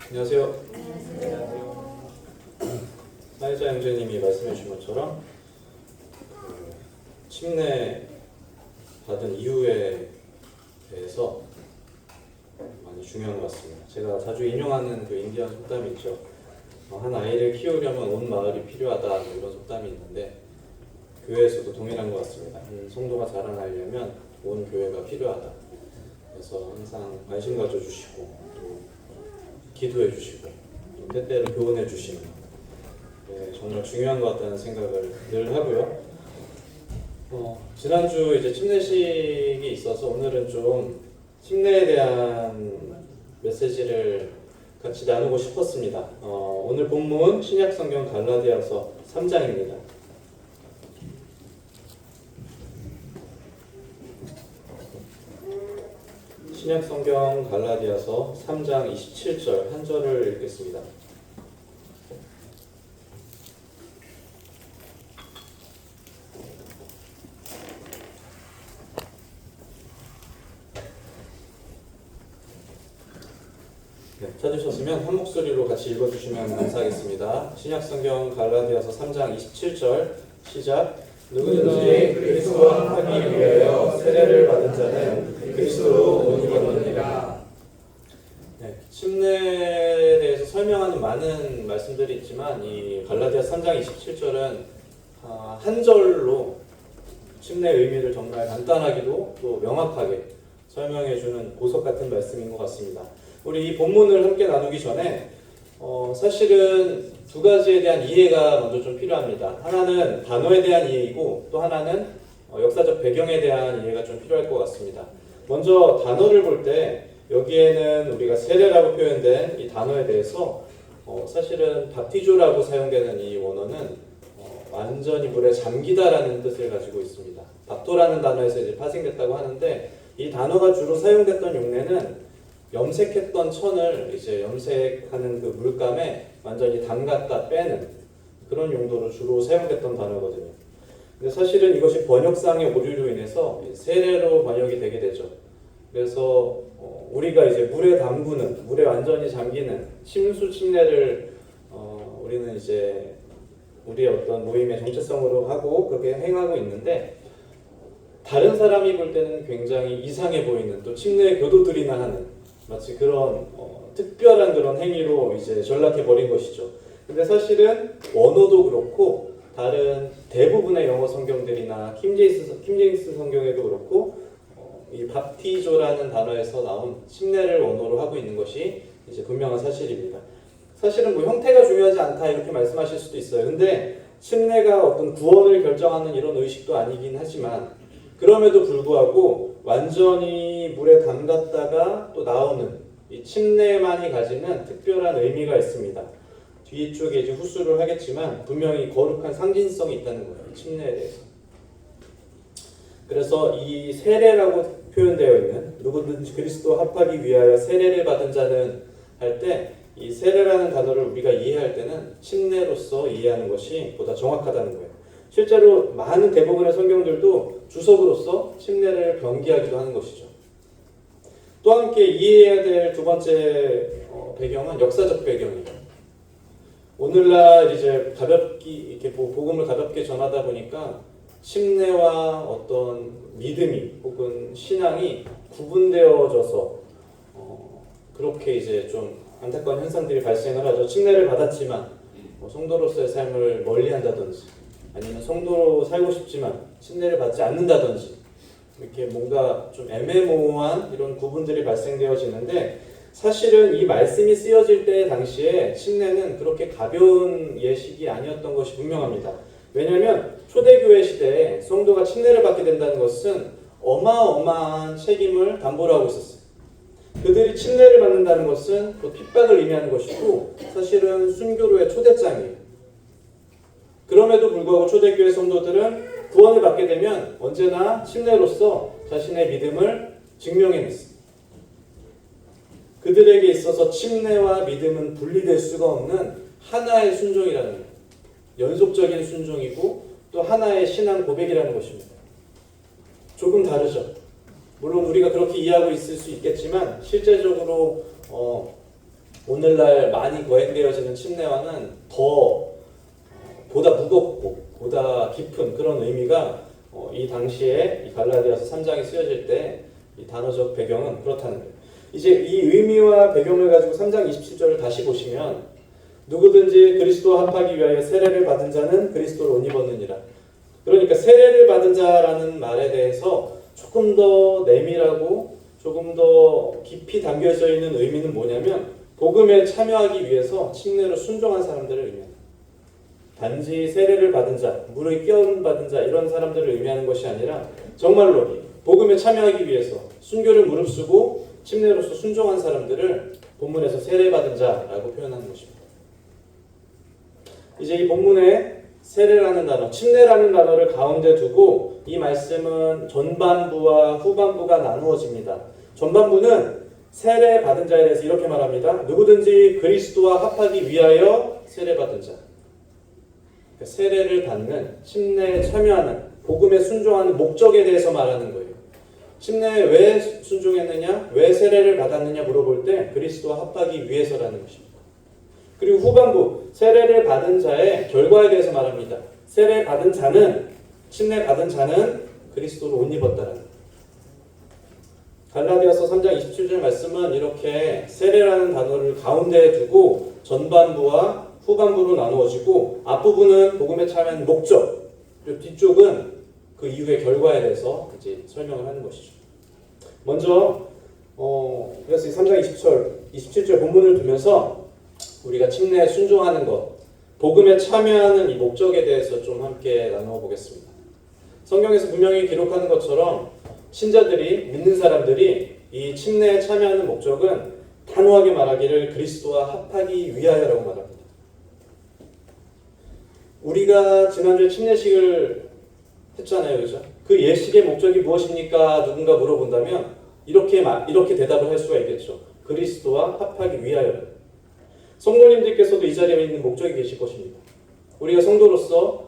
안녕하세요. 사회자 형제님이 말씀해 주신 것처럼 침례 받은 이유에 대해서 많이 중요한 것 같습니다. 제가 자주 인용하는 그 인디안 속담이 있죠. 한 아이를 키우려면 온 마을이 필요하다, 뭐 이런 속담이 있는데 교회에서도 동일한 것 같습니다. 성도가 자라나려면 온 교회가 필요하다. 그래서 항상 관심 가져주시고 또 기도해 주시고 또 때때로 교훈해 주시는 정말 중요한 것 같다는 생각을 늘 하고요. 지난주 이제 침례식이 있어서 오늘은 좀 침례에 대한 메시지를 같이 나누고 싶었습니다. 오늘 본문 신약성경 갈라디아서 3장입니다. 신약성경 갈라디아서 3장 27절 한 절을 읽겠습니다. 찾으셨으면 한 목소리로 같이 읽어주시면 감사하겠습니다. 신약성경 갈라디아서 3장 27절 시작. 누구든지 그리스도와 하기 위하여 세례를 받은 자는 그리스도로 옷 입었느니라. 침례에 대해서 설명하는 많은 말씀들이 있지만 이 갈라디아 3장 27절은 한 절로 침례의 의미를 정말 간단하게도 또 명확하게 설명해주는 보석 같은 말씀인 것 같습니다. 우리 이 본문을 함께 나누기 전에 사실은 두 가지에 대한 이해가 먼저 좀 필요합니다. 하나는 단어에 대한 이해이고 또 하나는 역사적 배경에 대한 이해가 좀 필요할 것 같습니다. 먼저 단어를 볼 때 여기에는 우리가 세례라고 표현된 이 단어에 대해서 사실은 바티조라고 사용되는 이 원어는 완전히 물에 잠기다라는 뜻을 가지고 있습니다. 밥토라는 단어에서 이제 파생됐다고 하는데 이 단어가 주로 사용됐던 용례는 염색했던 천을 이제 염색하는 그 물감에 완전히 담갔다 빼는 그런 용도로 주로 사용됐던 단어거든요. 근데 사실은 이것이 번역상의 오류로 인해서 세례로 번역이 되게 되죠. 그래서 우리가 이제 물에 담그는, 물에 완전히 잠기는 침수 침례를 우리는 이제 우리의 어떤 모임의 정체성으로 하고 그렇게 행하고 있는데 다른 사람이 볼 때는 굉장히 이상해 보이는 또 침례의 교도들이나 하는 마치 그런 특별한 그런 행위로 이제 전락해 버린 것이죠. 근데 사실은 원어도 그렇고 다른 대부분의 영어 성경들이나 킹제임스 성경에도 그렇고 이 밥티조라는 단어에서 나온 침례를 원어로 하고 있는 것이 이제 분명한 사실입니다. 사실은 뭐 형태가 중요하지 않다 이렇게 말씀하실 수도 있어요. 근데 침례가 어떤 구원을 결정하는 이런 의식도 아니긴 하지만 그럼에도 불구하고 완전히 물에 담갔다가 또 나오는 이 침례만이 가지는 특별한 의미가 있습니다. 뒤쪽에 이제 후수를 하겠지만 분명히 거룩한 상징성이 있다는 거예요. 침례에 대해서. 그래서 이 세례라고 표현되어 있는 누구든지 그리스도 합하기 위하여 세례를 받은 자는 할 때 이 세례라는 단어를 우리가 이해할 때는 침례로서 이해하는 것이 보다 정확하다는 거예요. 실제로 많은 대부분의 성경들도 주석으로서 침례를 병기하기도 하는 것이죠. 또 함께 이해해야 될 두 번째 배경은 역사적 배경이에요. 오늘날 이제 가볍게 이렇게 복음을 가볍게 전하다 보니까 침례와 어떤 믿음이 혹은 신앙이 구분되어져서 그렇게 이제 좀 안타까운 현상들이 발생을 하죠. 침례를 받았지만 성도로서의 삶을 멀리한다든지 아니면 성도로 살고 싶지만 침례를 받지 않는다든지 이렇게 뭔가 좀 애매모호한 이런 구분들이 발생되어지는데 사실은 이 말씀이 쓰여질 때 당시에 침례는 그렇게 가벼운 예식이 아니었던 것이 분명합니다. 왜냐하면 초대교회 시대에 성도가 침례를 받게 된다는 것은 어마어마한 책임을 담보로 하고 있었어요. 그들이 침례를 받는다는 것은 그 핍박을 의미하는 것이고 사실은 순교로의 초대장이에요. 그럼에도 불구하고 초대교회 성도들은 구원을 받게 되면 언제나 침례로서 자신의 믿음을 증명해냈습니다. 그들에게 있어서 침례와 믿음은 분리될 수가 없는 하나의 순종이라는 거예요. 연속적인 순종이고 또 하나의 신앙 고백이라는 것입니다. 조금 다르죠. 물론 우리가 그렇게 이해하고 있을 수 있겠지만 실제적으로 오늘날 많이 거행되어지는 침례와는 더 보다 무겁고 보다 깊은 그런 의미가 이 당시에 이 갈라디아서 3장이 쓰여질 때 이 단어적 배경은 그렇다는 거예요. 이제 이 의미와 배경을 가지고 3장 27절을 다시 보시면 누구든지 그리스도와 합하기 위하여 세례를 받은 자는 그리스도를 옷 입었느니라. 그러니까 세례를 받은 자라는 말에 대해서 조금 더 내밀하고 조금 더 깊이 담겨져 있는 의미는 뭐냐면 복음에 참여하기 위해서 침례로 순종한 사람들을 의미합니다. 단지 세례를 받은 자, 물을 끼얹은 받은 자 이런 사람들을 의미하는 것이 아니라 정말로 복음에 참여하기 위해서 순교를 무릅쓰고 침례로서 순종한 사람들을 본문에서 세례받은 자라고 표현하는 것입니다. 이제 이 본문에 세례라는 단어, 침례라는 단어를 가운데 두고 이 말씀은 전반부와 후반부가 나누어집니다. 전반부는 세례받은 자에 대해서 이렇게 말합니다. 누구든지 그리스도와 합하기 위하여 세례받은 자. 세례를 받는, 침례에 참여하는, 복음에 순종하는 목적에 대해서 말하는 거예요. 침례에 왜 순종했느냐, 왜 세례를 받았느냐 물어볼 때 그리스도와 합하기 위해서라는 것입니다. 그리고 후반부, 세례를 받은 자의 결과에 대해서 말합니다. 세례 받은 자는, 침례 받은 자는 그리스도를 옷 입었다라는 거예요. 갈라디아서 3장 27절 말씀은 이렇게 세례라는 단어를 가운데에 두고 전반부와 후반부로 나누어지고 앞부분은 복음에 참여하는 목적, 그리고 뒤쪽은 그 이후의 결과에 대해서 이제 설명을 하는 것이죠. 먼저 그래서 이 3장 27절 본문을 두면서 우리가 침례에 순종하는 것, 복음에 참여하는 이 목적에 대해서 좀 함께 나누어 보겠습니다. 성경에서 분명히 기록하는 것처럼 신자들이, 믿는 사람들이 이 침례에 참여하는 목적은 단호하게 말하기를 그리스도와 합하기 위하여라고 말합니다. 우리가 지난주에 침례식을 했잖아요, 그죠? 그 예식의 목적이 무엇입니까? 누군가 물어본다면 이렇게 대답을 할 수가 있겠죠. 그리스도와 합하기 위하여. 성도님들께서도 이 자리에 있는 목적이 계실 것입니다. 우리가 성도로서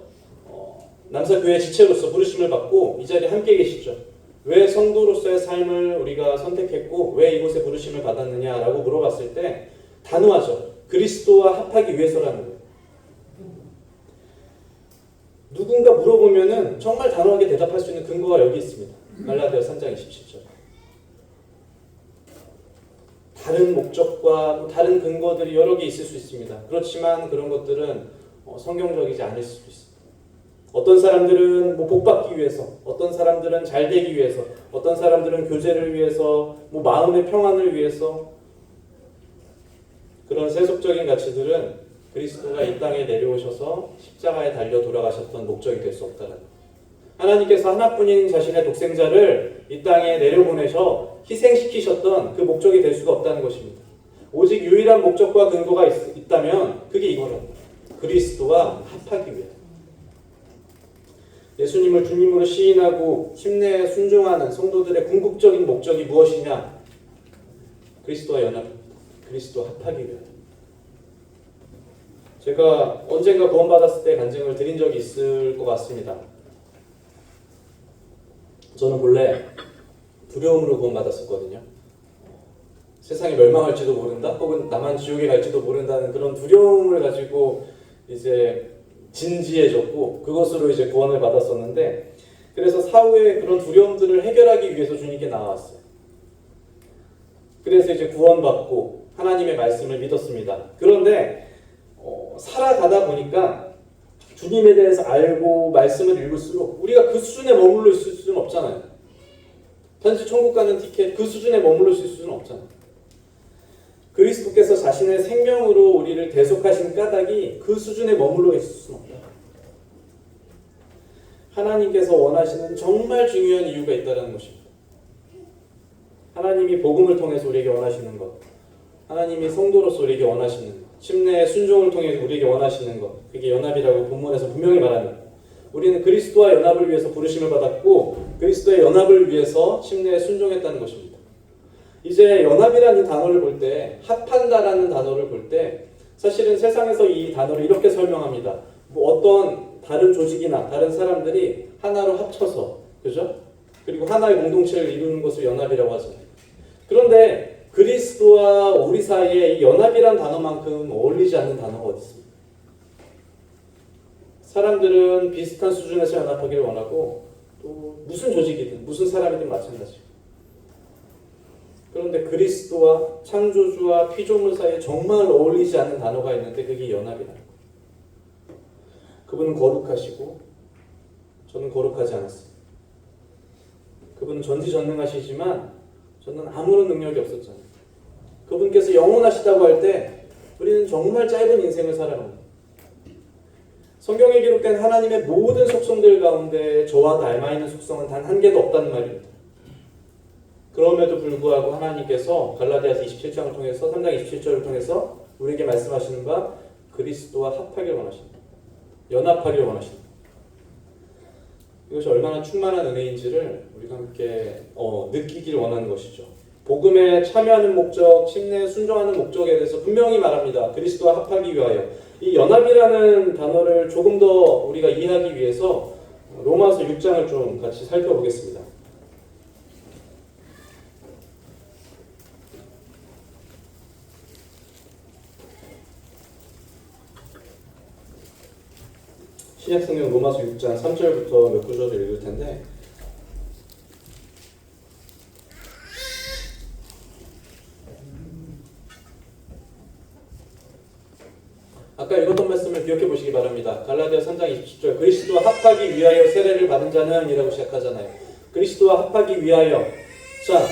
남사교회 지체로서 부르심을 받고 이 자리에 함께 계시죠. 왜 성도로서의 삶을 우리가 선택했고 왜 이곳에 부르심을 받았느냐라고 물어봤을 때 단호하죠. 그리스도와 합하기 위해서라는 거예요. 누군가 물어보면은 정말 단호하게 대답할 수 있는 근거가 여기 있습니다. 갈라디아 3장 27절. 다른 목적과 다른 근거들이 여러 개 있을 수 있습니다. 그렇지만 그런 것들은 성경적이지 않을 수도 있습니다. 어떤 사람들은 복받기 위해서, 어떤 사람들은 잘 되기 위해서, 어떤 사람들은 교제를 위해서, 마음의 평안을 위해서, 그런 세속적인 가치들은 그리스도가 이 땅에 내려오셔서 십자가에 달려 돌아가셨던 목적이 될 수 없다는 거예요. 하나님께서 하나뿐인 자신의 독생자를 이 땅에 내려보내셔 희생시키셨던 그 목적이 될 수가 없다는 것입니다. 오직 유일한 목적과 근거가 있다면 그게 이거랍니다. 그리스도와 합하기 위해. 예수님을 주님으로 시인하고 침례에 순종하는 성도들의 궁극적인 목적이 무엇이냐? 그리스도와 연합입니다. 그리스도와 합하기 위해. 제가 언젠가 구원받았을 때 간증을 드린 적이 있을 것 같습니다. 저는 본래 두려움으로 구원받았었거든요. 세상이 멸망할지도 모른다, 혹은 나만 지옥에 갈지도 모른다는 그런 두려움을 가지고 이제 진지해졌고 그것으로 이제 구원을 받았었는데, 그래서 사후에 그런 두려움들을 해결하기 위해서 주님께 나왔어요. 그래서 이제 구원받고 하나님의 말씀을 믿었습니다. 그런데 살아가다 보니까 주님에 대해서 알고 말씀을 읽을수록 우리가 그 수준에 머물러 있을 수는 없잖아요. 단지 천국 가는 티켓 그 수준에 머물러 있을 수는 없잖아요. 그리스도께서 자신의 생명으로 우리를 대속하신 까닭이 그 수준에 머물러 있을 수는 없다. 하나님께서 원하시는 정말 중요한 이유가 있다는 것입니다. 하나님이 복음을 통해서 우리에게 원하시는 것, 하나님이 성도로서 우리에게 원하시는 것, 침례의 순종을 통해 우리에게 원하시는 것, 그게 연합이라고 본문에서 분명히 말합니다. 우리는 그리스도와 연합을 위해서 부르심을 받았고 그리스도의 연합을 위해서 침례에 순종했다는 것입니다. 이제 연합이라는 단어를 볼 때, 합한다라는 단어를 볼 때 사실은 세상에서 이 단어를 이렇게 설명합니다. 어떤 다른 조직이나 다른 사람들이 하나로 합쳐서, 그죠? 그리고 하나의 공동체를 이루는 것을 연합이라고 하잖아요. 그런데 그리스도와 우리 사이에 이 연합이란 단어만큼 어울리지 않는 단어가 어디 있습니까? 사람들은 비슷한 수준에서 연합하기를 원하고 또 무슨 조직이든 무슨 사람이든 마찬가지예요. 그런데 그리스도와 창조주와 피조물 사이에 정말 어울리지 않는 단어가 있는데 그게 연합이라는 거예요. 그분은 거룩하시고 저는 거룩하지 않았어요. 그분은 전지전능하시지만 저는 아무런 능력이 없었잖아요. 그분께서 영원하시다고 할 때 우리는 정말 짧은 인생을 살아갑니다. 성경에 기록된 하나님의 모든 속성들 가운데 저와 닮아 있는 속성은 단 한 개도 없다는 말입니다. 그럼에도 불구하고 하나님께서 갈라디아서 27장을 통해서 3장 27절을 통해서 우리에게 말씀하시는 바 그리스도와 합하길 원하십니다. 연합하길 원하십니다. 이것이 얼마나 충만한 은혜인지를 우리가 함께 느끼길 원하는 것이죠. 복음에 참여하는 목적, 침례에 순종하는 목적에 대해서 분명히 말합니다. 그리스도와 합하기 위하여. 이 연합이라는 단어를 조금 더 우리가 이해하기 위해서 로마서 6장을 좀 같이 살펴보겠습니다. 신약성경 로마서 6장 3절부터 몇 구절을 읽을 텐데 아까 읽었던 말씀을 기억해 보시기 바랍니다. 갈라디아 3장 27절 그리스도와 합하기 위하여 세례를 받은 자는 이라고 시작하잖아요. 그리스도와 합하기 위하여. 자,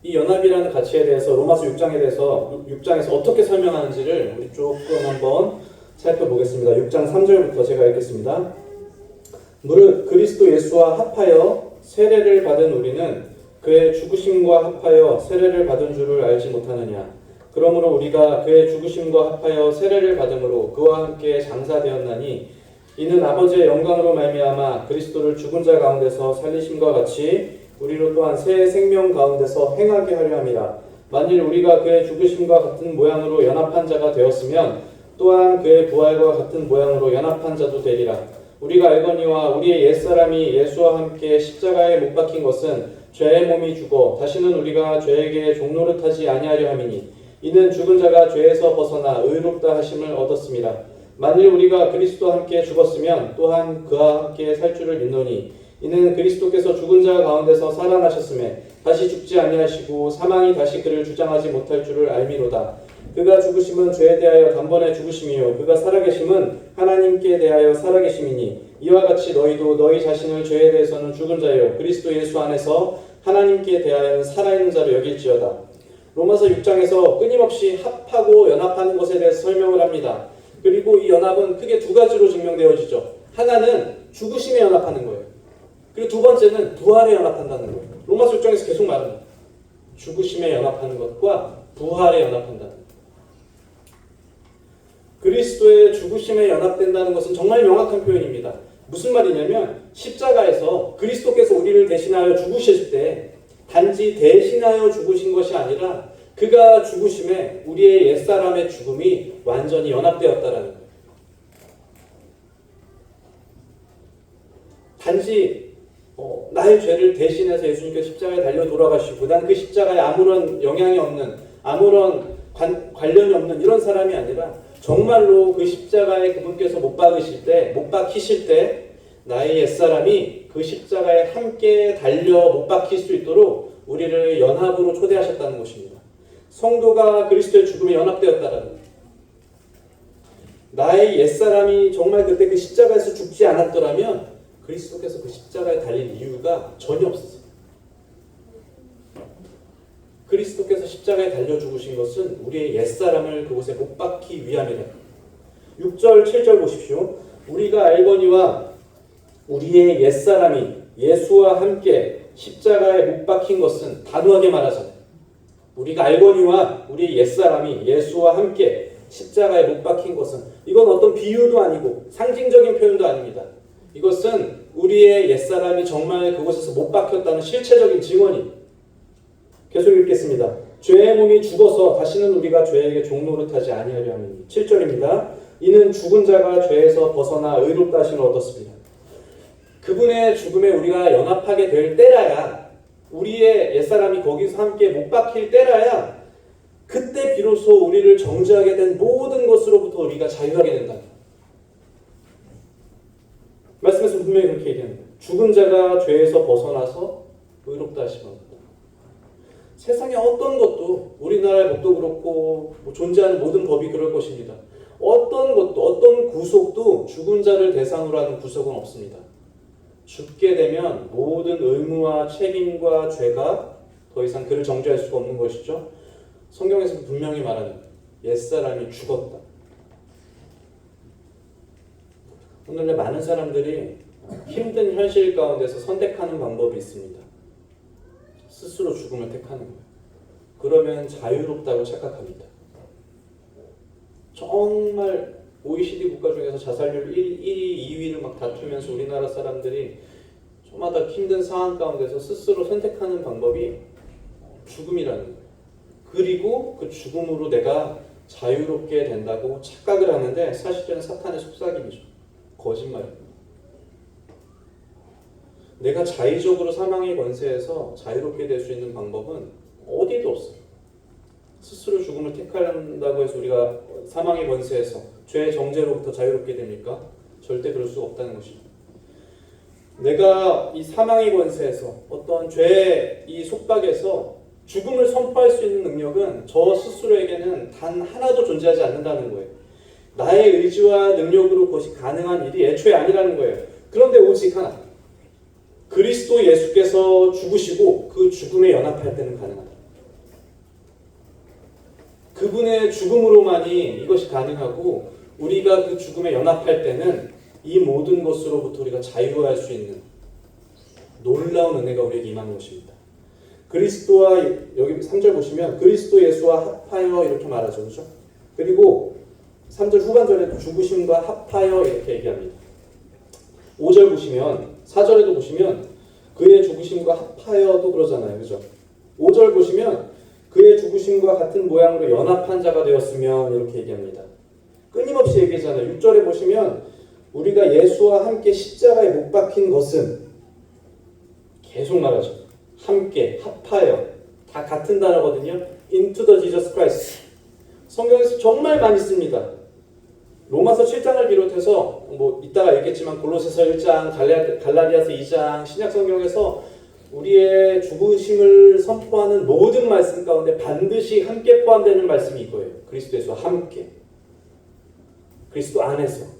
이 연합이라는 가치에 대해서 로마서 6장에서 어떻게 설명하는지를 우리 조금 한번 살펴보겠습니다. 6장 3절부터 제가 읽겠습니다. 무릇 그리스도 예수와 합하여 세례를 받은 우리는 그의 죽으심과 합하여 세례를 받은 줄을 알지 못하느냐. 그러므로 우리가 그의 죽으심과 합하여 세례를 받음으로 그와 함께 장사되었나니 이는 아버지의 영광으로 말미암아 그리스도를 죽은 자 가운데서 살리심과 같이 우리로 또한 새 생명 가운데서 행하게 하려 함이라. 만일 우리가 그의 죽으심과 같은 모양으로 연합한 자가 되었으면 또한 그의 부활과 같은 모양으로 연합한 자도 되리라. 우리가 알거니와 우리의 옛사람이 예수와 함께 십자가에 못 박힌 것은 죄의 몸이 죽어 다시는 우리가 죄에게 종노릇하지 아니하려 함이니 이는 죽은 자가 죄에서 벗어나 의롭다 하심을 얻었음이라. 만일 우리가 그리스도와 함께 죽었으면 또한 그와 함께 살 줄을 믿노니 이는 그리스도께서 죽은 자 가운데서 살아나셨음에 다시 죽지 아니하시고 사망이 다시 그를 주장하지 못할 줄을 알미로다. 그가 죽으심은 죄에 대하여 단번에 죽으심이요 그가 살아계심은 하나님께 대하여 살아계심이니 이와 같이 너희도 너희 자신을 죄에 대해서는 죽은 자요 그리스도 예수 안에서 하나님께 대하여는 살아있는 자로 여길지어다. 로마서 6장에서 끊임없이 합하고 연합하는 것에 대해서 설명을 합니다. 그리고 이 연합은 크게 두 가지로 증명되어지죠. 하나는 죽으심에 연합하는 거예요. 그리고 두 번째는 부활에 연합한다는 거예요. 로마서 6장에서 계속 말합니다. 죽으심에 연합하는 것과 부활에 연합한다는 거예요. 그리스도의 죽으심에 연합된다는 것은 정말 명확한 표현입니다. 무슨 말이냐면 십자가에서 그리스도께서 우리를 대신하여 죽으실 때 단지 대신하여 죽으신 것이 아니라 그가 죽으심에 우리의 옛사람의 죽음이 완전히 연합되었다라는 거예요. 단지 나의 죄를 대신해서 예수님께서 십자가에 달려 돌아가시고 난 그 십자가에 아무런 영향이 없는 아무런 관련이 없는 이런 사람이 아니라 정말로 그 십자가에 그분께서 못 박히실 때 나의 옛사람이 그 십자가에 함께 달려 못 박힐 수 있도록 우리를 연합으로 초대하셨다는 것입니다. 성도가 그리스도의 죽음에 연합되었다라는 거예요. 나의 옛사람이 정말 그때 그 십자가에서 죽지 않았더라면 그리스도께서 그 십자가에 달릴 이유가 전혀 없었어요. 그리스도께서 십자가에 달려 죽으신 것은 우리의 옛사람을 그곳에 못 박기 위함이라. 6절 7절 보십시오. 우리가 알거니와 우리의 옛사람이 예수와 함께 십자가에 못 박힌 것은 단호하게 말하잖아요. 우리가 알거니와 우리의 옛사람이 예수와 함께 십자가에 못 박힌 것은 이건 어떤 비유도 아니고 상징적인 표현도 아닙니다. 이것은 우리의 옛사람이 정말 그곳에서 못 박혔다는 실체적인 증언이. 계속 읽겠습니다. 죄의 몸이 죽어서 다시는 우리가 죄에게 종노릇하지 아니하려 함이니. 7절입니다. 이는 죽은 자가 죄에서 벗어나 의롭다 하심을 얻었습니다. 그분의 죽음에 우리가 연합하게 될 때라야 우리의 옛사람이 거기서 함께 못 박힐 때라야 그때 비로소 우리를 정죄하게 된 모든 것으로부터 우리가 자유하게 된다. 말씀에서 분명히 그렇게 얘기합니다. 죽은 자가 죄에서 벗어나서 의롭다 하시고 세상의 어떤 것도 우리나라의 법도 그렇고 존재하는 모든 법이 그럴 것입니다. 어떤 것도 어떤 구속도 죽은 자를 대상으로 하는 구속은 없습니다. 죽게 되면 모든 의무와 책임과 죄가 더 이상 그를 정죄할 수가 없는 것이죠. 성경에서 분명히 말하는 옛사람이 죽었다. 오늘날 많은 사람들이 힘든 현실 가운데서 선택하는 방법이 있습니다. 스스로 죽음을 택하는 거예요. 그러면 자유롭다고 착각합니다. 정말 OECD 국가 중에서 자살률 1위, 2위를 막 다투면서 우리나라 사람들이 저마다 힘든 상황 가운데서 스스로 선택하는 방법이 죽음이라는 거예요. 그리고 그 죽음으로 내가 자유롭게 된다고 착각을 하는데 사실은 사탄의 속삭임이죠. 거짓말입니다. 내가 자의적으로 사망의 권세에서 자유롭게 될 수 있는 방법은 어디도 없어요. 스스로 죽음을 택한다고 해서 우리가 사망의 권세에서 죄의 정죄로부터 자유롭게 됩니까? 절대 그럴 수가 없다는 것입니다. 내가 이 사망의 권세에서 어떤 죄의 이 속박에서 죽음을 선포할 수 있는 능력은 저 스스로에게는 단 하나도 존재하지 않는다는 거예요. 나의 의지와 능력으로 그것이 가능한 일이 애초에 아니라는 거예요. 그런데 오직 하나, 그리스도 예수께서 죽으시고 그 죽음에 연합할 때는 가능하다. 그분의 죽음으로만이 이것이 가능하고 우리가 그 죽음에 연합할 때는 이 모든 것으로부터 우리가 자유할 수 있는 놀라운 은혜가 우리에게 임하는 것입니다. 그리스도와 여기 3절 보시면 그리스도 예수와 합하여 이렇게 말하죠. 그렇죠? 그리고 3절 후반절에도 죽으심과 합하여 이렇게 얘기합니다. 5절 보시면 4절에도 보시면 그의 죽으심과 합하여도 그러잖아요. 그죠? 5절 보시면 그의 죽으심과 같은 모양으로 연합한 자가 되었으면 이렇게 얘기합니다. 끊임없이 얘기하잖아요. 6절에 보시면 우리가 예수와 함께 십자가에 못 박힌 것은 계속 말하죠. 함께, 합하여 다 같은 단어거든요. Into the Jesus Christ. 성경에서 정말 많이 씁니다. 로마서 7장을 비롯해서 이따가 읽겠지만 골로새서 1장, 갈라디아서 2장, 신약 성경에서 우리의 죽으심을 선포하는 모든 말씀 가운데 반드시 함께 포함되는 말씀이 이거예요. 그리스도에서 함께. 그리스도 안에서.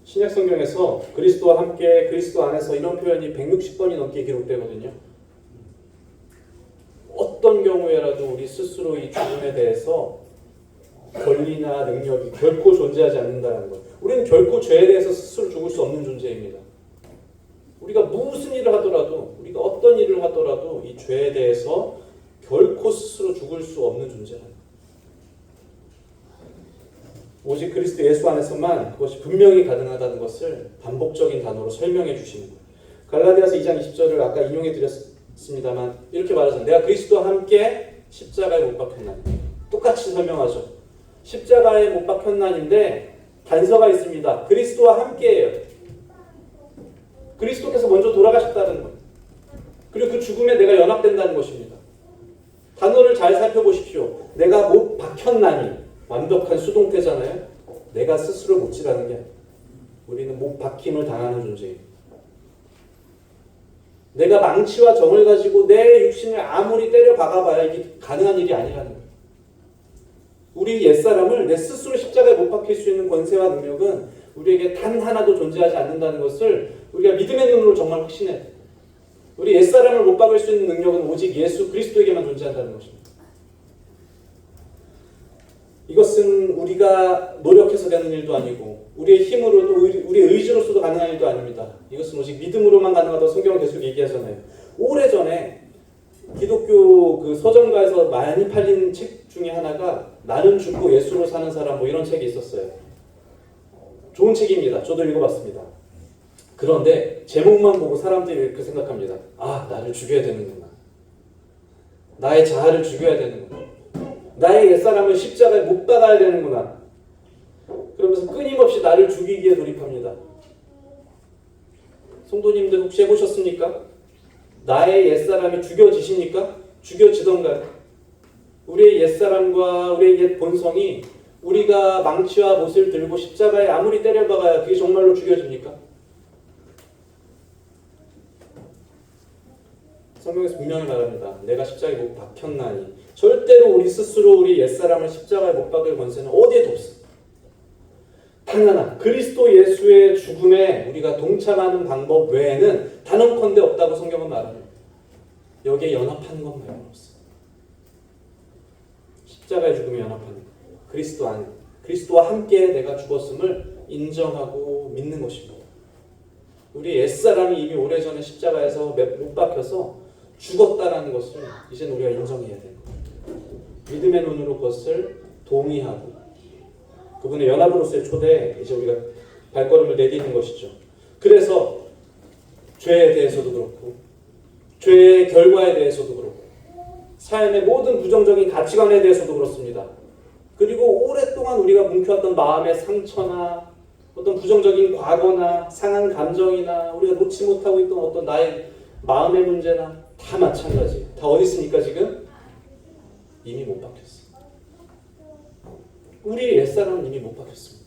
신약 성경에서 그리스도와 함께, 그리스도 안에서 이런 표현이 160번이 넘게 기록되거든요. 어떤 경우에라도 우리 스스로 이 죽음에 대해서 권리나 능력이 결코 존재하지 않는다는 것. 우리는 결코 죄에 대해서 스스로 죽을 수 없는 존재입니다. 우리가 무슨 일을 하더라도, 우리가 어떤 일을 하더라도 이 죄에 대해서 결코 스스로 죽을 수 없는 존재라는 것. 오직 그리스도 예수 안에서만 그것이 분명히 가능하다는 것을 반복적인 단어로 설명해 주시는 거예요. 갈라디아서 2장 20절을 아까 인용해 드렸습니다만 이렇게 말하잖아요. 내가 그리스도와 함께 십자가에 못 박혔나니. 똑같이 설명하죠. 십자가에 못 박혔나니인데 단서가 있습니다. 그리스도와 함께예요. 그리스도께서 먼저 돌아가셨다는 거예요. 그리고 그 죽음에 내가 연합된다는 것입니다. 단어를 잘 살펴보십시오. 내가 못 박혔나니. 완벽한 수동태잖아요. 내가 스스로 못지라는 게 아니에요. 우리는 못 박힘을 당하는 존재예요. 내가 망치와 정을 가지고 내 육신을 아무리 때려 박아봐야 이게 가능한 일이 아니라는 거예요. 우리 옛사람을 내 스스로 십자가에 못 박힐 수 있는 권세와 능력은 우리에게 단 하나도 존재하지 않는다는 것을 우리가 믿음의 눈으로 정말 확신해야 돼요. 우리 옛사람을 못 박을 수 있는 능력은 오직 예수 그리스도에게만 존재한다는 것입니다. 이것은 우리가 노력해서 되는 일도 아니고 우리의 힘으로도 우리의 의지로서도 가능한 일도 아닙니다. 이것은 오직 믿음으로만 가능하다고 성경은 계속 얘기하잖아요. 오래전에 기독교 그 서점가에서 많이 팔린 책 중에 하나가 나는 죽고 예수로 사는 사람 이런 책이 있었어요. 좋은 책입니다. 저도 읽어봤습니다. 그런데 제목만 보고 사람들이 이렇게 생각합니다. 아, 나를 죽여야 되는구나. 나의 자아를 죽여야 되는구나. 나의 옛사람을 십자가에 못 박아야 되는구나. 그러면서 끊임없이 나를 죽이기에 돌입합니다. 성도님들 혹시 해보셨습니까? 나의 옛사람이 죽여지십니까? 죽여지던가요? 우리의 옛사람과 우리의 옛 본성이 우리가 망치와 못을 들고 십자가에 아무리 때려박아야 그게 정말로 죽여집니까? 성경에서 분명히 말합니다. 내가 십자가에 못 박혔나니. 절대로 우리 스스로 우리 옛사람을 십자가에 못 박을 권세는 어디에도 없습니다. 단 하나, 그리스도 예수의 죽음에 우리가 동참하는 방법 외에는 단언컨대 없다고 성경은 말합니다. 여기에 연합하는 것 말고는 없어요. 십자가의 죽음에 연합하는 것. 그리스도 안에, 그리스도와 함께 내가 죽었음을 인정하고 믿는 것입니다. 우리 옛사람이 이미 오래전에 십자가에서 못 박혀서 죽었다라는 것을 이제는 우리가 인정해야 되는 거예요. 믿음의 눈으로 그것을 동의하고 그분의 연합으로서의 초대에 이제 우리가 발걸음을 내딛는 것이죠. 그래서 죄에 대해서도 그렇고 죄의 결과에 대해서도 그렇고 삶의 모든 부정적인 가치관에 대해서도 그렇습니다. 그리고 오랫동안 우리가 뭉켜왔던 마음의 상처나 어떤 부정적인 과거나 상한 감정이나 우리가 놓지 못하고 있던 어떤 나의 마음의 문제나 다 마찬가지. 다 어디 있습니까 지금? 이미 못 박혔어. 우리 옛사람은 이미 못 박혔습니다.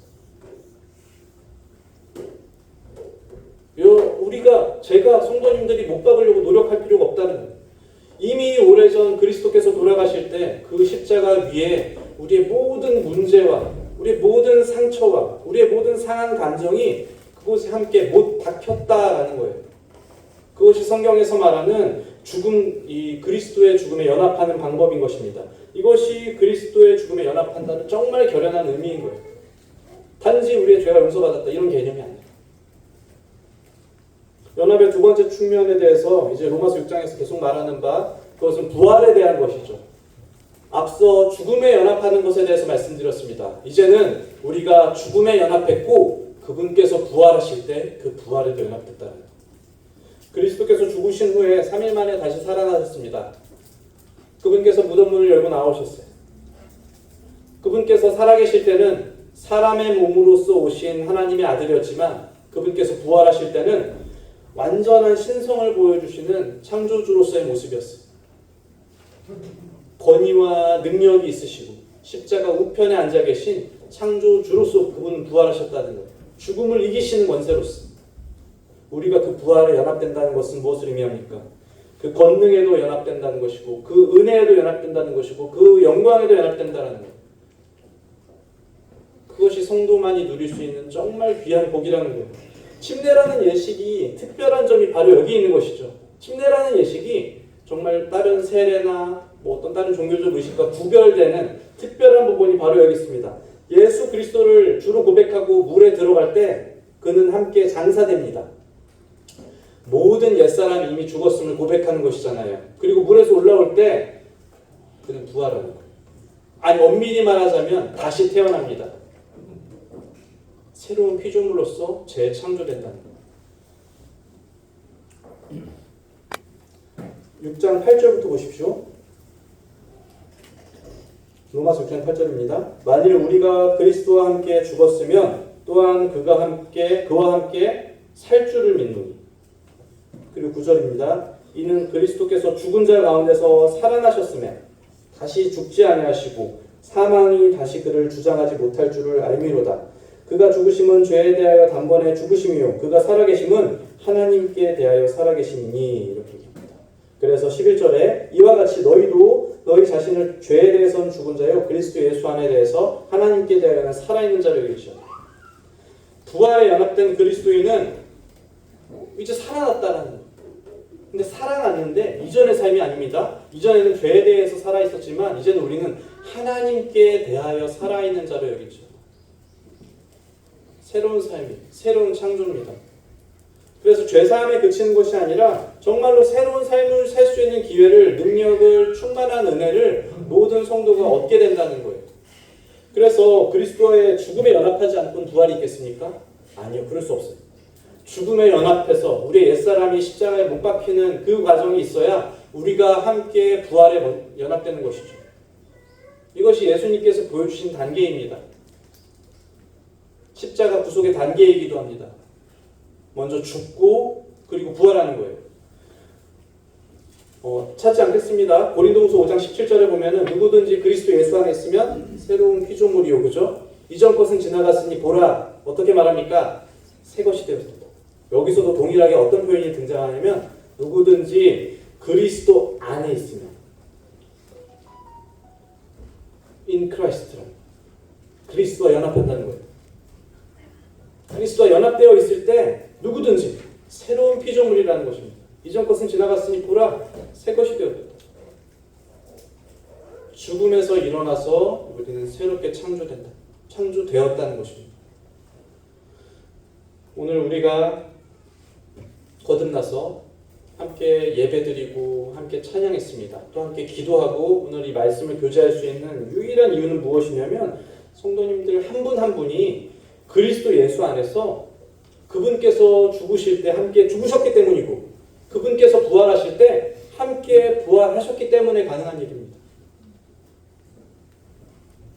제가 성도님들이 못 박으려고 노력할 필요가 없다는 거예요. 이미 오래전 그리스도께서 돌아가실 때 그 십자가 위에 우리의 모든 문제와 우리의 모든 상처와 우리의 모든 상한 감정이 그곳에 함께 못 박혔다라는 거예요. 그것이 성경에서 말하는 죽음, 이 그리스도의 죽음에 연합하는 방법인 것입니다. 이것이 그리스도의 죽음에 연합한다는 정말 결연한 의미인 거예요. 단지 우리의 죄가 용서받았다 이런 개념이 아니에요. 연합의 두 번째 측면에 대해서 이제 로마서 6장에서 계속 말하는 바 그것은 부활에 대한 것이죠. 앞서 죽음에 연합하는 것에 대해서 말씀드렸습니다. 이제는 우리가 죽음에 연합했고 그분께서 부활하실 때 그 부활에도 연합됐다는 거예요. 그리스도께서 죽으신 후에 3일 만에 다시 살아나셨습니다. 그분께서 무덤 문을 열고 나오셨어요. 그분께서 살아계실 때는 사람의 몸으로서 오신 하나님의 아들이었지만 그분께서 부활하실 때는 완전한 신성을 보여주시는 창조주로서의 모습이었어요. 권위와 능력이 있으시고 십자가 우편에 앉아 계신 창조주로서 그분은 부활하셨다는 거예요. 죽음을 이기시는 권세로서. 우리가 그 부활에 연합된다는 것은 무엇을 의미합니까? 그 권능에도 연합된다는 것이고 그 은혜에도 연합된다는 것이고 그 영광에도 연합된다는 거예요. 그것이 성도만이 누릴 수 있는 정말 귀한 복이라는 거예요. 침례라는 예식이 특별한 점이 바로 여기 있는 것이죠. 침례라는 예식이 정말 다른 세례나 어떤 다른 종교적 의식과 구별되는 특별한 부분이 바로 여기 있습니다. 예수 그리스도를 주로 고백하고 물에 들어갈 때 그는 함께 장사됩니다. 모든 옛사람이 이미 죽었음을 고백하는 것이잖아요. 그리고 물에서 올라올 때 그는 부활하는 거예요. 아니 엄밀히 말하자면 다시 태어납니다. 새로운 피조물로서 재창조된다는 거예요. 6장 8절부터 보십시오. 로마서 6장 8절입니다. 만일 우리가 그리스도와 함께 죽었으면 또한 그와 함께 살 줄을 믿노니. 그리고 9절입니다. 이는 그리스도께서 죽은 자 가운데서 살아나셨음에 다시 죽지 아니하시고 사망이 다시 그를 주장하지 못할 줄을 알미로다. 그가 죽으심은 죄에 대하여 단번에 죽으심이요 그가 살아계심은 하나님께 대하여 살아계심이니. 이렇게 얘기합니다. 그래서 11절에 이와 같이 너희도 너희 자신을 죄에 대해서는 죽은 자요 그리스도 예수 안에 대해서 하나님께 대하여는 살아있는 자로 여기시오. 부활에 연합된 그리스도인은 이제 살아났다는 거예요. 근데 살아났는데 이전의 삶이 아닙니다. 이전에는 죄에 대해서 살아있었지만 이제는 우리는 하나님께 대하여 살아있는 자로 여기죠. 새로운 삶이, 새로운 창조입니다. 그래서 죄사함에 그치는 것이 아니라 정말로 새로운 삶을 살 수 있는 기회를, 능력을, 충만한 은혜를 모든 성도가 얻게 된다는 거예요. 그래서 그리스도의 죽음에 연합하지 않고는 부활이 있겠습니까? 아니요, 그럴 수 없어요. 죽음에 연합해서 우리의 옛사람이 십자가에 못 박히는 그 과정이 있어야 우리가 함께 부활에 연합되는 것이죠. 이것이 예수님께서 보여주신 단계입니다. 십자가 구속의 단계이기도 합니다. 먼저 죽고 그리고 부활하는 거예요. 찾지 않겠습니다. 고린도후서 5장 17절에 보면은 누구든지 그리스도 예수 안에 있으면 새로운 피조물이요, 그죠? 이전 것은 지나갔으니 보라. 어떻게 말합니까? 새 것이 되었다. 여기서도 동일하게 어떤 표현이 등장하냐면 누구든지 그리스도 안에 있으면 in Christ 그리스도와 연합한다는 거예요. 그리스도와 연합되어 있을 때 누구든지 새로운 피조물이라는 것입니다. 이전 것은 지나갔으니 보라 새 것이 되었다. 죽음에서 일어나서 우리는 새롭게 창조되었다는 것입니다. 오늘 우리가 거듭나서 함께 예배드리고 함께 찬양했습니다. 또 함께 기도하고 오늘 이 말씀을 교제할 수 있는 유일한 이유는 무엇이냐면 성도님들 한 분 한 분이 그리스도 예수 안에서 그분께서 죽으실 때 함께 죽으셨기 때문이고 그분께서 부활하실 때 함께 부활하셨기 때문에 가능한 일입니다.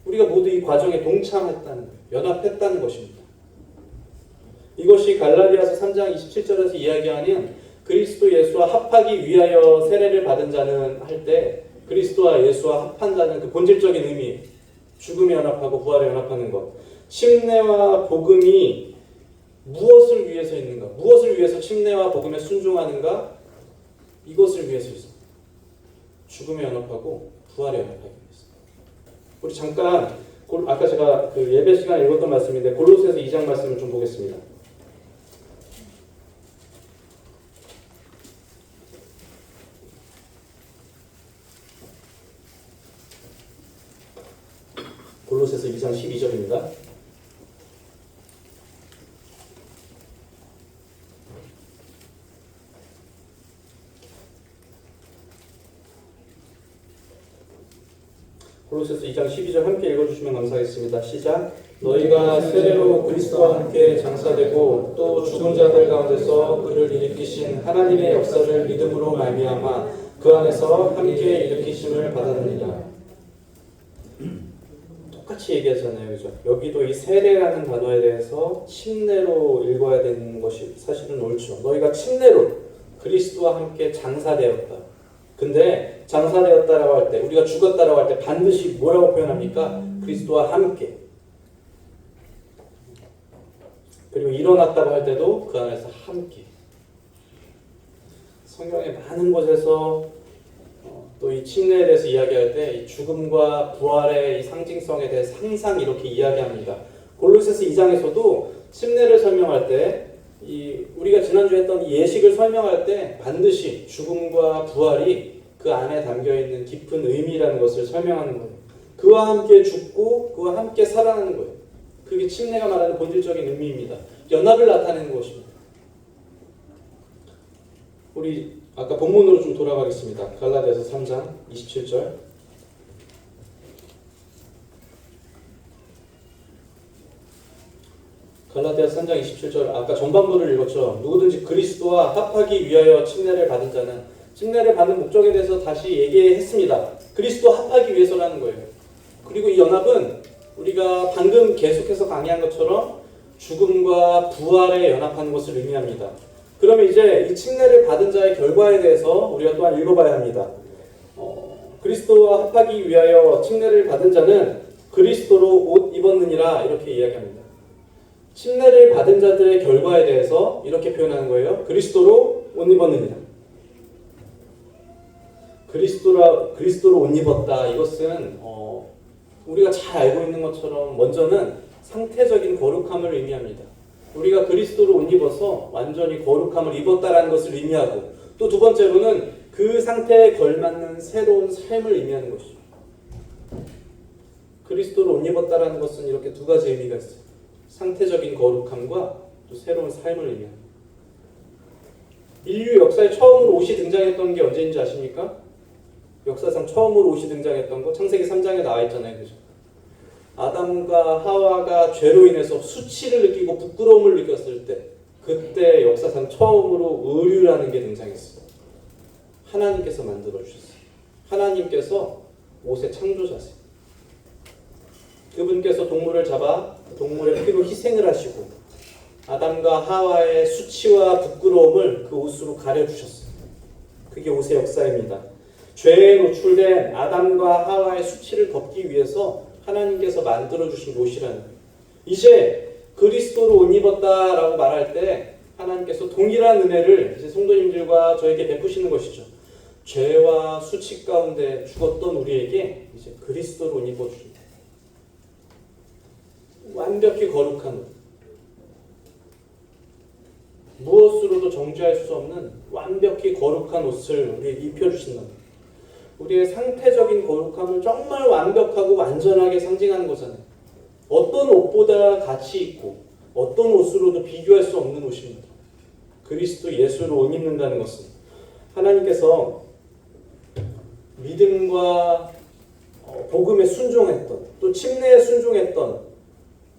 우리가 모두 이 과정에 동참했다는 거예요. 연합했다는 것입니다. 이것이 갈라디아서 3장 27절에서 이야기하는 그리스도 예수와 합하기 위하여 세례를 받은 자는 할 때 그리스도와 예수와 합한 자는 그 본질적인 의미, 죽음에 연합하고 부활에 연합하는 것. 침례와 복음이 무엇을 위해서 있는가? 무엇을 위해서 침례와 복음에 순종하는가? 이것을 위해서 있습니다. 죽음에 연합하고 부활에 연합하기 위해서. 우리 잠깐 아까 제가 그 예배 시간에 읽었던 말씀인데 골로새서 2장 말씀을 좀 보겠습니다. 골로새서 2장 12절입니다. 골로새서 2장 12절 함께 읽어주시면 감사하겠습니다. 시작. 너희가 세례로 그리스도와 함께 장사되고 또 죽은 자들 가운데서 그를 일으키신 하나님의 역사를 믿음으로 말미암아 그 안에서 함께 일으키심을 받았느니라. 똑같이 얘기하잖아요, 그죠? 여기도 이 세례라는 단어에 대해서 침례로 읽어야 되는 것이 사실은 옳죠. 너희가 침례로 그리스도와 함께 장사되었다. 근데 장사되었다라고 할 때, 우리가 죽었다라고 할 때 반드시 뭐라고 표현합니까? 그리스도와 함께. 그리고 일어났다고 할 때도 그 안에서 함께. 성경의 많은 곳에서 또 이 침례에 대해서 이야기할 때 이 죽음과 부활의 이 상징성에 대해서 항상 이렇게 이야기합니다. 골로새서 2장에서도 침례를 설명할 때 우리가 지난주에 했던 이 예식을 설명할 때 반드시 죽음과 부활이 그 안에 담겨있는 깊은 의미라는 것을 설명하는 거예요. 그와 함께 죽고 그와 함께 살아나는 거예요. 그게 침례가 말하는 본질적인 의미입니다. 연합을 나타내는 것입니다. 우리 아까 본문으로 좀 돌아가겠습니다. 갈라디아서 3장 27절. 갈라디아서 3장 27절 아까 전반부를 읽었죠. 누구든지 그리스도와 합하기 위하여 침례를 받은 자는 침례를 받는 목적에 대해서 다시 얘기했습니다. 그리스도와 합하기 위해서라는 거예요. 그리고 이 연합은 우리가 방금 계속해서 강의한 것처럼 죽음과 부활에 연합하는 것을 의미합니다. 그러면 이제 이 침례를 받은 자의 결과에 대해서 우리가 또한 읽어봐야 합니다. 그리스도와 합하기 위하여 침례를 받은 자는 그리스도로 옷 입었느니라 이렇게 이야기합니다. 침례를 받은 자들의 결과에 대해서 이렇게 표현하는 거예요. 그리스도로 옷 입었느니라. 그리스도로 옷 입었다. 이것은 우리가 잘 알고 있는 것처럼 먼저는 상태적인 거룩함을 의미합니다. 우리가 그리스도로 옷 입어서 완전히 거룩함을 입었다라는 것을 의미하고 또 두 번째로는 그 상태에 걸맞는 새로운 삶을 의미하는 것이죠. 그리스도로 옷 입었다라는 것은 이렇게 두 가지 의미가 있어요. 상태적인 거룩함과 또 새로운 삶을 의미합니다. 인류 역사에 처음으로 옷이 등장했던 게 언제인지 아십니까? 역사상 처음으로 옷이 등장했던 거 창세기 3장에 나와 있잖아요. 그죠? 아담과 하와가 죄로 인해서 수치를 느끼고 부끄러움을 느꼈을 때 그때 역사상 처음으로 의류라는 게 등장했어요. 하나님께서 만들어주셨어요. 하나님께서 옷의 창조자세요. 그분께서 동물을 잡아 동물의 피로 희생을 하시고 아담과 하와의 수치와 부끄러움을 그 옷으로 가려주셨어요. 그게 옷의 역사입니다. 죄에 노출된 아담과 하와의 수치를 덮기 위해서 하나님께서 만들어주신 옷이라는 거예요. 이제 그리스도로 옷 입었다라고 말할 때 하나님께서 동일한 은혜를 이제 성도님들과 저에게 베푸시는 것이죠. 죄와 수치 가운데 죽었던 우리에게 이제 그리스도로 옷 입어주신다. 완벽히 거룩한 옷. 무엇으로도 정죄할 수 없는 완벽히 거룩한 옷을 우리에게 입혀주신다. 우리의 상태적인 거룩함을 정말 완벽하고 완전하게 상징하는 거잖아요. 어떤 옷보다 가치 있고 어떤 옷으로도 비교할 수 없는 옷입니다. 그리스도 예수로 옷 입는다는 것은 하나님께서 믿음과 복음에 순종했던 또 침례에 순종했던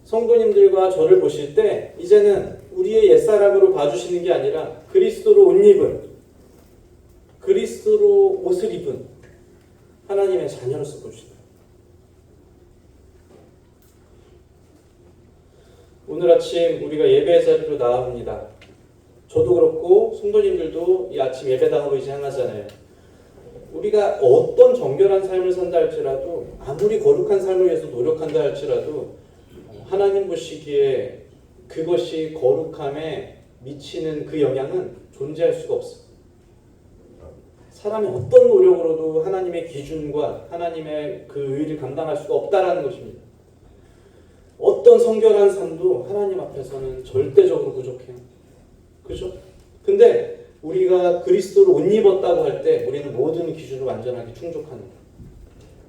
성도님들과 저를 보실 때 이제는 우리의 옛사람으로 봐주시는 게 아니라 그리스도로 옷 입은 그리스도로 옷을 입은 하나님의 자녀로서 보시다. 오늘 아침 우리가 예배 자리로 나옵니다. 저도 그렇고 성도님들도 이 아침 예배당으로 이제 향하잖아요. 우리가 어떤 정결한 삶을 산다 할지라도 아무리 거룩한 삶을 위해서 노력한다 할지라도 하나님 보시기에 그것이 거룩함에 미치는 그 영향은 존재할 수가 없어요. 사람이 어떤 노력으로도 하나님의 기준과 하나님의 그 의를 감당할 수가 없다라는 것입니다. 어떤 성결한 삶도 하나님 앞에서는 절대적으로 부족해요. 그죠? 근데 우리가 그리스도로 옷 입었다고 할 때 우리는 모든 기준을 완전하게 충족하는 거예요.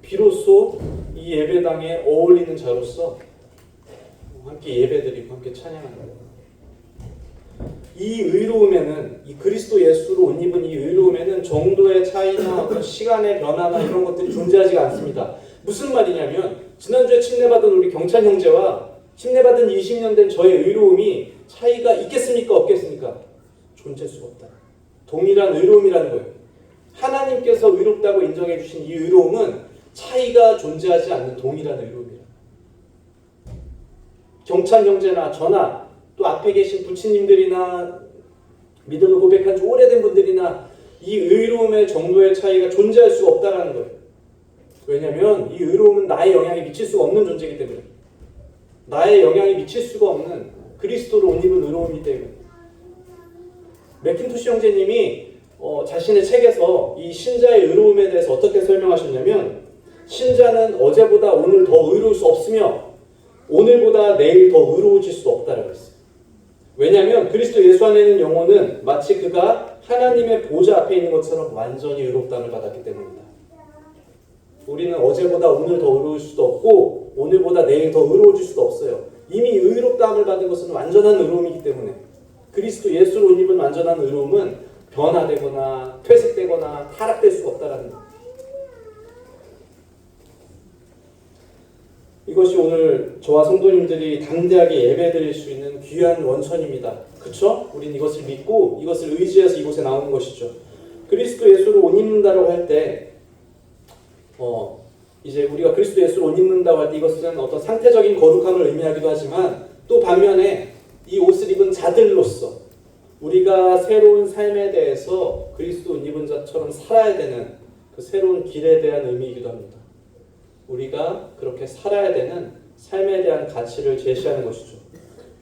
비로소 이 예배당에 어울리는 자로서 함께 예배드리고 함께 찬양하는 거예요. 이 의로움에는 이 그리스도 예수로 옷 입은 이 의로움에는 정도의 차이나 어떤 시간의 변화나 이런 것들이 존재하지가 않습니다. 무슨 말이냐면 지난주에 침례받은 우리 경찬 형제와 침례받은 20년 된 저의 의로움이 차이가 있겠습니까? 없겠습니까? 존재할 수가 없다. 동일한 의로움이라는 거예요. 하나님께서 의롭다고 인정해 주신 이 의로움은 차이가 존재하지 않는 동일한 의로움이에요. 경찬 형제나 저나 또 앞에 계신 부친님들이나 믿음을 고백한 지 오래된 분들이나 이 의로움의 정도의 차이가 존재할 수가 없다는 거예요. 왜냐하면 이 의로움은 나의 영향에 미칠 수가 없는 존재이기 때문에, 나의 영향에 미칠 수가 없는 그리스도로 옷 입은 의로움이기 때문에. 맥킨토시 형제님이 자신의 책에서 이 신자의 의로움에 대해서 어떻게 설명하셨냐면, 신자는 어제보다 오늘 더 의로울 수 없으며 오늘보다 내일 더 의로워질 수 없다라고 했어요. 왜냐하면 그리스도 예수 안에 있는 영혼은 마치 그가 하나님의 보좌 앞에 있는 것처럼 완전히 의롭다함을 받았기 때문입니다. 우리는 어제보다 오늘 더 의로울 수도 없고 오늘보다 내일 더 의로워질 수도 없어요. 이미 의롭다함을 받은 것은 완전한 의로움이기 때문에 그리스도 예수로 옷 입은 완전한 의로움은 변화되거나 퇴색되거나 타락될 수가 없다라는 거예요. 이것이 오늘 저와 성도님들이 담대하게 예배드릴 수 있는 귀한 원천입니다. 그렇죠? 우린 이것을 믿고 이것을 의지해서 이곳에 나오는 것이죠. 그리스도 예수로 옷 입는다고 할 때 이제 우리가 그리스도 예수로 옷 입는다고 할 때 이것은 어떤 상태적인 거룩함을 의미하기도 하지만 또 반면에 이 옷을 입은 자들로서 우리가 새로운 삶에 대해서 그리스도 옷 입은 자처럼 살아야 되는 그 새로운 길에 대한 의미이기도 합니다. 우리가 그렇게 살아야 되는 삶에 대한 가치를 제시하는 것이죠.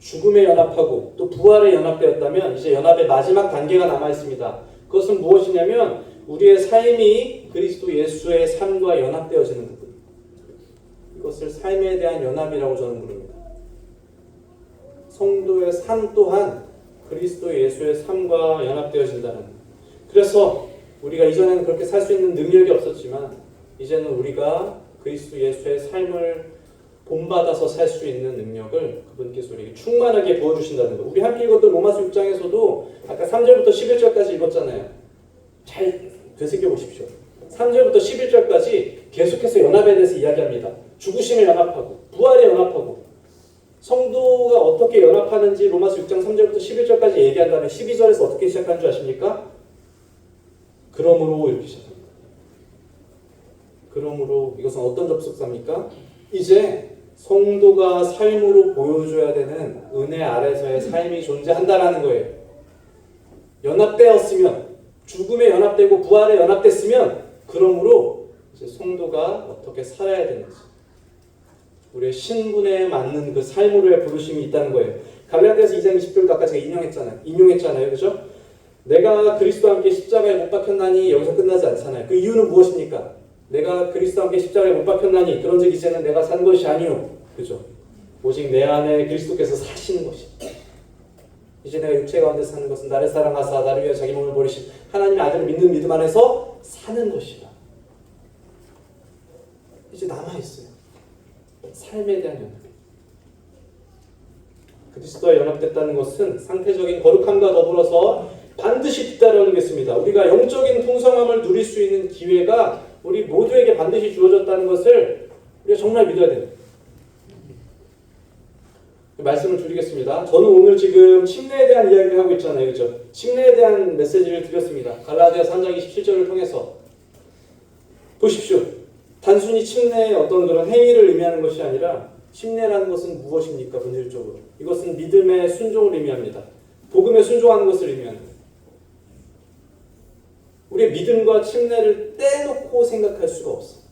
죽음에 연합하고 또 부활에 연합되었다면 이제 연합의 마지막 단계가 남아 있습니다. 그것은 무엇이냐면 우리의 삶이 그리스도 예수의 삶과 연합되어지는 부분. 이것을 삶에 대한 연합이라고 저는 부릅니다. 성도의 삶 또한 그리스도 예수의 삶과 연합되어진다는 거예요. 그래서 우리가 이전에는 그렇게 살 수 있는 능력이 없었지만 이제는 우리가 그리스도 예수의 삶을 본받아서 살 수 있는 능력을 그분께서 우리에게 충만하게 부어주신다는 거. 우리 함께 읽었던 로마서 6장에서도 아까 3절부터 11절까지 읽었잖아요. 잘 되새겨 보십시오. 3절부터 11절까지 계속해서 연합에 대해서 이야기합니다. 죽으심에 연합하고 부활에 연합하고 성도가 어떻게 연합하는지 로마서 6장 3절부터 11절까지 얘기한 다음에 12절에서 어떻게 시작한 줄 아십니까? 그러므로 이렇게 시작합니다. 그러므로 이것은 어떤 접속사입니까? 이제 성도가 삶으로 보여줘야 되는 은혜 아래서의 삶이 존재한다라는 거예요. 연합되었으면, 죽음에 연합되고 부활에 연합됐으면, 그러므로 이제 성도가 어떻게 살아야 되는지, 우리의 신분에 맞는 그 삶으로의 부르심이 있다는 거예요. 갈라디아서 2장 20절도 아까 제가 인용했잖아요. 그죠? 내가 그리스도와 함께 십자가에 못 박혔나니 여기서 끝나지 않잖아요. 그 이유는 무엇입니까? 내가 그리스도와 함께 십자가에 못 박혔나니 그런즉 이제는 내가 산 것이 아니요. 그죠? 오직 내 안에 그리스도께서 사시는 것이. 이제 내가 육체 가운데 사는 것은 나를 사랑하사 나를 위해 자기 몸을 버리신 하나님의 아들을 믿는 믿음 안에서 사는 것이다. 이제 남아있어요. 삶에 대한 연합. 그리스도와 연합됐다는 것은 상태적인 거룩함과 더불어서 반드시 뒤따르는 것입니다. 우리가 영적인 풍성함을 누릴 수 있는 기회가 우리 모두에게 반드시 주어졌다는 것을 우리가 정말 믿어야 됩니다. 말씀을 드리겠습니다. 저는 오늘 지금 침례에 대한 이야기를 하고 있잖아요. 그죠? 침례에 대한 메시지를 드렸습니다. 갈라디아 3장 27절을 통해서 보십시오. 단순히 침례의 어떤 그런 행위를 의미하는 것이 아니라 침례라는 것은 무엇입니까? 본질적으로 이것은 믿음의 순종을 의미합니다. 복음에 순종하는 것을 의미합니다. 우리의 믿음과 침례를 떼놓고 생각할 수가 없어.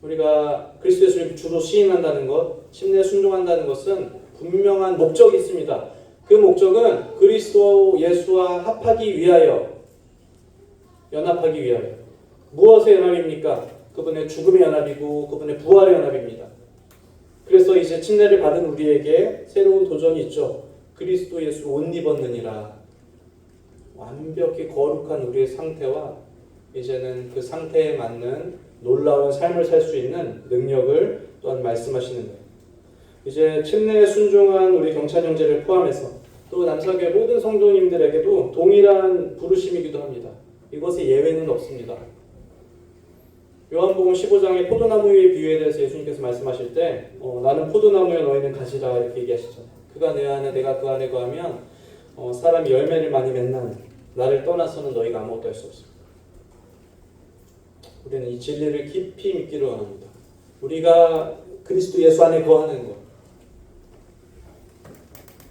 우리가 그리스도 예수를 주로 시인한다는 것, 침례에 순종한다는 것은 분명한 목적이 있습니다. 그 목적은 그리스도 예수와 합하기 위하여, 연합하기 위하여. 무엇의 연합입니까? 그분의 죽음의 연합이고 그분의 부활의 연합입니다. 그래서 이제 침례를 받은 우리에게 새로운 도전이 있죠. 그리스도 예수 옷 입었느니라. 완벽히 거룩한 우리의 상태와 이제는 그 상태에 맞는 놀라운 삶을 살 수 있는 능력을 또한 말씀하시는 거예요. 이제 침례에 순종한 우리 경찬 형제를 포함해서 또 남사교회 모든 성도님들에게도 동일한 부르심이기도 합니다. 이것에 예외는 없습니다. 요한복음 15장의 포도나무의 비유에 대해서 예수님께서 말씀하실 때 나는 포도나무에 너희는 가지라 이렇게 얘기하시잖아요. 그가 내 안에 내가 그 안에 거하면 사람이 열매를 많이 맺는 나를 떠나서는 너희가 아무것도 할 수 없습니다. 우리는 이 진리를 깊이 믿기를 원합니다. 우리가 그리스도 예수 안에 거하는 것,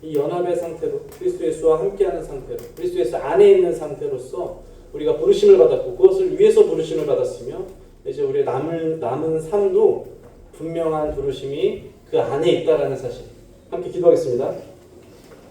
이 연합의 상태로 그리스도 예수와 함께하는 상태로 그리스도 예수 안에 있는 상태로서 우리가 부르심을 받았고 그것을 위해서 부르심을 받았으며 이제 우리의 남은 삶도 분명한 부르심이 그 안에 있다라는 사실. 함께 기도하겠습니다.